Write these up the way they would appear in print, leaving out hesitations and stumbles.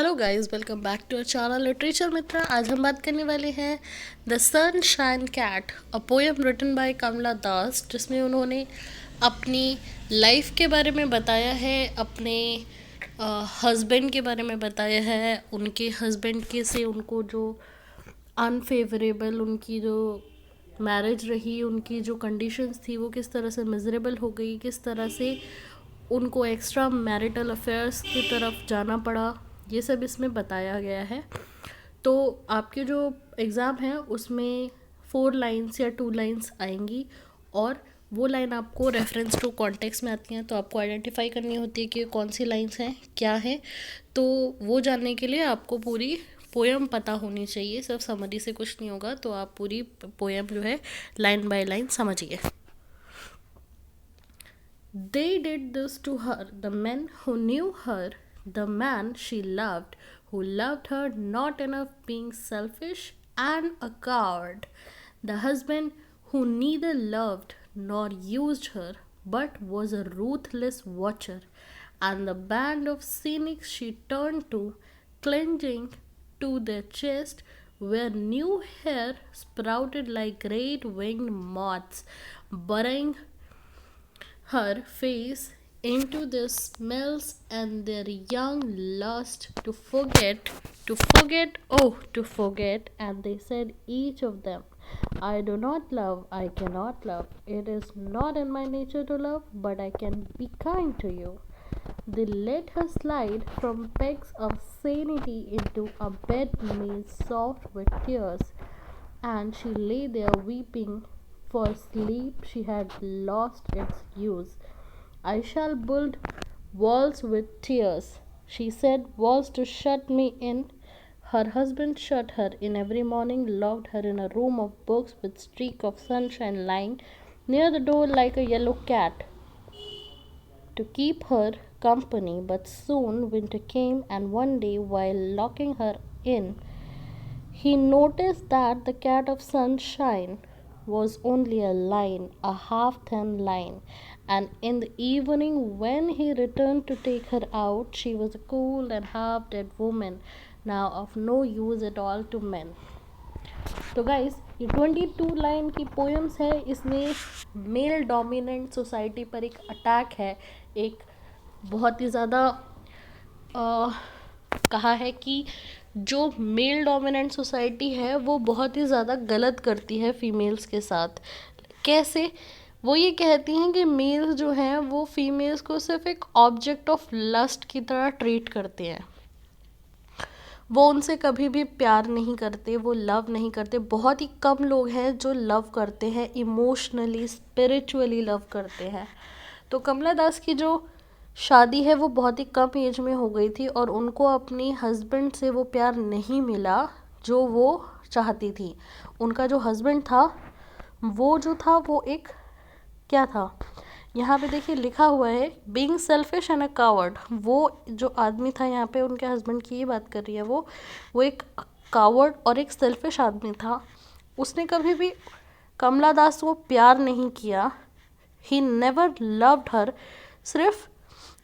Hello guys, welcome back to our channel literature Mitra. आज हम बात करने वाले हैं the sunshine cat, a poem written by Kamala Das, जिसमें उन्होंने अपनी लाइफ के बारे में बताया है, अपने हस्बैंड के बारे में बताया है, उनके हस्बैंड के से उनको जो अनफेवरेबल उनकी जो मैरिज रही, उनकी जो कंडीशंस थी वो किस तरह से मिजरेबल हो गई, किस तरह से उनको एक्स्ट्रा मैरिटल अफेयर्स की तरफ जाना पड़ा, ये सब इसमें बताया गया है। तो आपके जो एग्ज़ाम है उसमें 4 लाइन्स या 2 लाइन्स आएंगी और वो लाइन आपको रेफरेंस टू कॉन्टेक्स्ट में आती हैं, तो आपको आइडेंटिफाई करनी होती है कि कौन सी लाइन्स हैं, क्या है। तो वो जानने के लिए आपको पूरी पोएम पता होनी चाहिए, सिर्फ समरी से कुछ नहीं होगा। तो आप पूरी पोएम जो है लाइन बाय लाइन समझिए। They did this to her, the men who knew her, the man she loved, who loved her not enough, being selfish and a coward. The husband who neither loved nor used her, but was a ruthless watcher. And the band of cynics she turned to, clinging to their chest, where new hair sprouted like great winged moths, burying her face into their smells and their young lust to forget, and they said each of them, I do not love, I cannot love, it is not in my nature to love, but I can be kind to you. They let her slide from pegs of sanity into a bed made soft with tears, and she lay there weeping, for sleep she had lost its use. I shall build walls with tears, she said, walls to shut me in. Her husband shut her in every morning, locked her in a room of books with streak of sunshine lying near the door like a yellow cat, to keep her company. But soon winter came, and one day, while locking her in, he noticed that the cat of sunshine was only a line, a half thin line, and in the evening, when he returned to take her out, she was a cool and half dead woman, now of no use at all to men. तो guys, ये 22 line की poems है। इसमें male dominant society पर एक attack है, एक बहुत ही ज़्यादा कहा है कि जो मेल डोमिनेंट सोसाइटी है वो बहुत ही ज़्यादा गलत करती है फीमेल्स के साथ। कैसे? वो ये कहती हैं कि मेल्स जो हैं वो फीमेल्स को सिर्फ एक ऑब्जेक्ट ऑफ लस्ट की तरह ट्रीट करते हैं, वो उनसे कभी भी प्यार नहीं करते, वो लव नहीं करते। बहुत ही कम लोग हैं जो लव करते हैं, इमोशनली स्पिरिचुअली लव करते हैं। तो कमला दास की जो शादी है वो बहुत ही कम एज में हो गई थी और उनको अपनी हस्बैंड से वो प्यार नहीं मिला जो वो चाहती थी। उनका जो हस्बैंड था वो जो था वो एक क्या था, यहाँ पे देखिए लिखा हुआ है, being selfish and a coward. वो जो आदमी था, यहाँ पे उनके हस्बैंड की ही बात कर रही है, वो एक कावर्ड और एक सेल्फिश आदमी था। उसने कभी भी कमला दास को प्यार नहीं किया। ही नेवर लव्ड हर, सिर्फ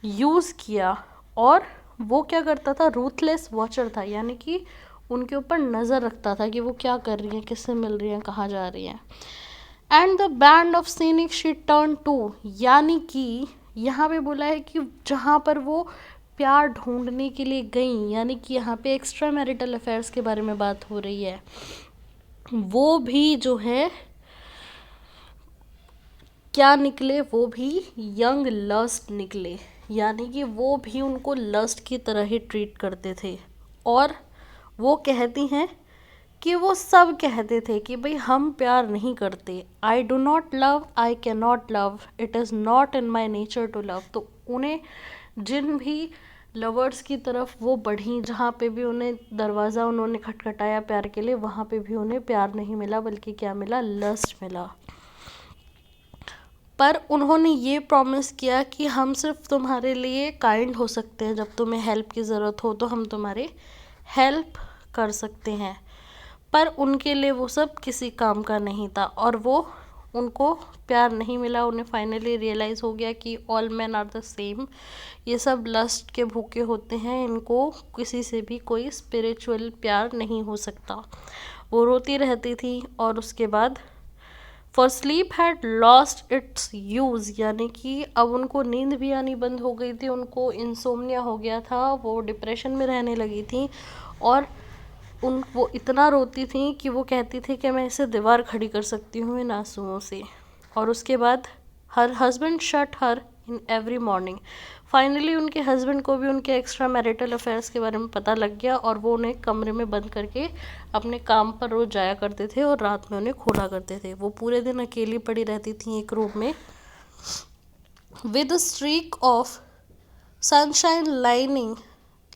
यूज़ किया। और वो क्या करता था, रूथलेस वॉचर था, यानी कि उनके ऊपर नज़र रखता था कि वो क्या कर रही हैं, किससे मिल रही हैं, कहाँ जा रही हैं। And the band of scenic she turn to, यानी कि यहाँ पे बोला है कि जहाँ पर वो प्यार ढूंढने के लिए गई, यानी कि यहाँ पे एक्स्ट्रा मैरिटल अफेयर्स के बारे में बात हो रही है, वो भी जो है क्या निकले, वो भी यंग लस्ट निकले, यानी कि वो भी उनको लस्ट की तरह ही ट्रीट करते थे। और वो कहती हैं कि वो सब कहते थे कि भाई हम प्यार नहीं करते, I do not love, I can not love, it is not in my nature to love. तो उन्हें जिन भी लवर्स की तरफ वो बढ़ी, जहाँ पे भी उन्हें दरवाज़ा उन्होंने खटखटाया प्यार के लिए, वहाँ पे भी उन्हें प्यार नहीं मिला, बल्कि क्या मिला, लस्ट मिला। पर उन्होंने ये प्रॉमिस किया कि हम सिर्फ तुम्हारे लिए काइंड हो सकते हैं, जब तुम्हें हेल्प की ज़रूरत हो तो हम तुम्हारे हेल्प कर सकते हैं। पर उनके लिए वो सब किसी काम का नहीं था और वो उनको प्यार नहीं मिला, उन्हें फाइनली रियलाइज़ हो गया कि all man are the same, ये सब लस्ट के भूखे होते हैं, इनको किसी से भी कोई स्पिरिचुअल प्यार नहीं हो सकता। वो रोती रहती थी और उसके बाद for sleep had lost its use, यानी कि अब उनको नींद भी आनी बंद हो गई थी, उनको इंसोम्निया हो गया था, वो डिप्रेशन में रहने लगी थी और वो इतना रोती थी कि वो कहती थी कि मैं इसे दीवार खड़ी कर सकती हूँ इन आंसुओं से। और उसके बाद her husband shut her in every morning, finally उनके हस्बैंड को भी उनके एक्स्ट्रा मैरिटल अफेयर्स के बारे में पता लग गया और वो उन्हें कमरे में बंद करके अपने काम पर रोज जाया करते थे और रात में उन्हें खोला करते थे। वो पूरे दिन अकेली पड़ी रहती थी एक रूम में with a streak of sunshine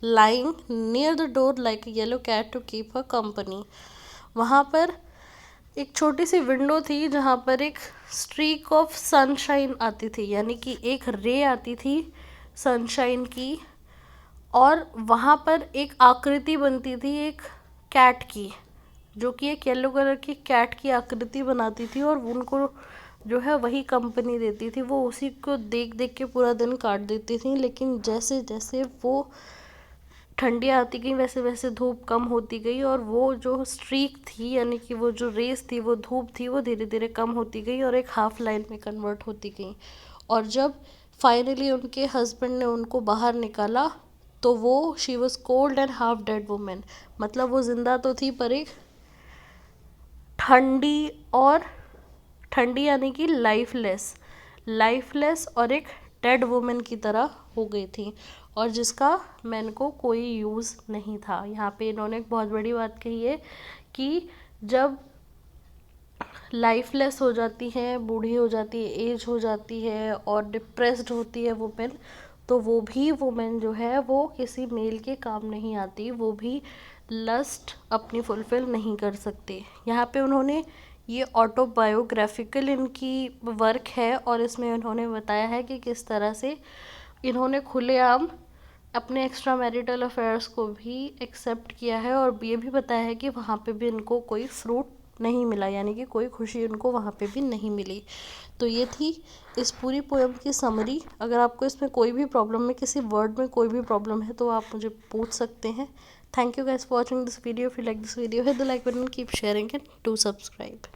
lying near the door like a yellow cat to keep her company। वहाँ पर एक छोटी सी विंडो थी जहाँ पर एक स्ट्रीक ऑफ सनशाइन आती थी, यानी कि एक रे आती थी सनशाइन की, और वहाँ पर एक आकृति बनती थी एक कैट की, जो कि एक येलो कलर की कैट की आकृति बनाती थी और उनको जो है वही कंपनी देती थी। वो उसी को देख देख के पूरा दिन काट देती थी, लेकिन जैसे जैसे वो ठंडियाँ आती गई वैसे वैसे धूप कम होती गई और वो जो स्ट्रीक थी, यानी कि वो जो रेस थी, वो धूप थी, वो धीरे धीरे कम होती गई और एक हाफ लाइन में कन्वर्ट होती गई। और जब फाइनली उनके हस्बैंड ने उनको बाहर निकाला तो वो she was cold and half dead women, मतलब वो जिंदा तो थी पर एक ठंडी यानी कि लाइफलेस और एक डेड वुमेन की तरह हो गई थी और जिसका मैन को कोई यूज़ नहीं था। यहाँ पे इन्होंने एक बहुत बड़ी बात कही है कि जब लाइफलेस हो जाती है, बूढ़ी हो जाती है, एज हो जाती है और डिप्रेस्ड होती है वुमेन, तो वो भी वुमेन जो है वो किसी मेल के काम नहीं आती, वो भी लस्ट अपनी फुलफिल नहीं कर सकते। यहाँ पे उन्होंने ये ऑटोबायोग्राफिकल इनकी वर्क है और इसमें उन्होंने बताया है कि किस तरह से इन्होंने खुलेआम अपने एक्स्ट्रा मैरिटल अफेयर्स को भी एक्सेप्ट किया है और ये भी बताया है कि वहाँ पे भी इनको कोई फ्रूट नहीं मिला, यानी कि कोई खुशी उनको वहाँ पे भी नहीं मिली। तो ये थी इस पूरी पोएम की समरी। अगर आपको इसमें कोई भी प्रॉब्लम है, किसी वर्ड में कोई भी प्रॉब्लम है, तो आप मुझे पूछ सकते हैं। Thank you guys for watching this video. If you like this video, hit the like button, keep sharing and do subscribe.